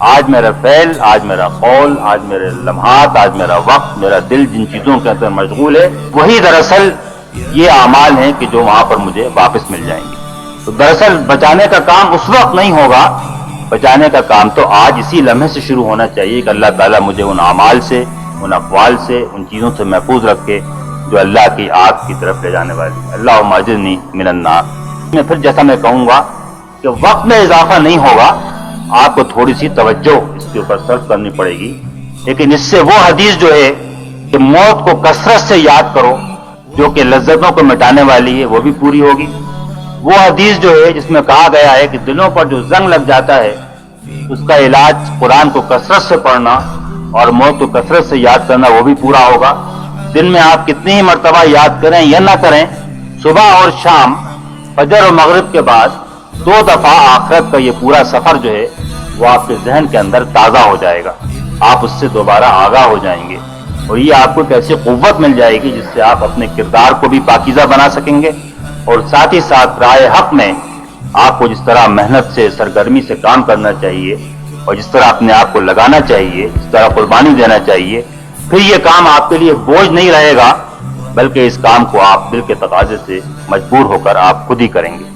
آج میرا فعل، آج میرا قول، آج میرے لمحات، آج میرا وقت، میرا دل جن چیزوں کے اندر مشغول ہے، وہی دراصل یہ اعمال ہیں کہ جو وہاں پر مجھے واپس مل جائیں گے۔ تو دراصل بچانے کا کام اس وقت نہیں ہوگا، بچانے کا کام تو آج اسی لمحے سے شروع ہونا چاہیے کہ اللہ تعالیٰ مجھے ان اعمال سے، ان اقوال سے، ان چیزوں سے محفوظ رکھے جو اللہ کی آگ کی طرف لے جانے والی۔ اللہم اجرنی من النار۔ میں پھر جیسا میں کہوں گا کہ وقت میں اضافہ نہیں ہوگا، آپ کو تھوڑی سی توجہ اس کے اوپر صرف کرنی پڑے گی، لیکن اس سے وہ حدیث جو ہے کہ موت کو کثرت سے یاد کرو جو کہ لذتوں کو مٹانے والی ہے، وہ بھی پوری ہوگی۔ وہ حدیث جو ہے جس میں کہا گیا ہے کہ دلوں پر جو زنگ لگ جاتا ہے اس کا علاج قرآن کو کثرت سے پڑھنا اور موت کو کثرت سے یاد کرنا، وہ بھی پورا ہوگا۔ دن میں آپ کتنی ہی مرتبہ یاد کریں یا نہ کریں، صبح اور شام، فجر اور مغرب کے بعد 2 دفعہ آخرت کا یہ پورا سفر جو ہے وہ آپ کے ذہن کے اندر تازہ ہو جائے گا، آپ اس سے دوبارہ آگاہ ہو جائیں گے، اور یہ آپ کو ایک ایسی قوت مل جائے گی جس سے آپ اپنے کردار کو بھی پاکیزہ بنا سکیں گے، اور ساتھ ہی ساتھ راہ حق میں آپ کو جس طرح محنت سے، سرگرمی سے کام کرنا چاہیے اور جس طرح اپنے آپ کو لگانا چاہیے، جس طرح قربانی دینا چاہیے، پھر یہ کام آپ کے لیے بوجھ نہیں رہے گا، بلکہ اس کام کو آپ دل کے تقاضے سے مجبور ہو کر آپ خود ہی کریں گے۔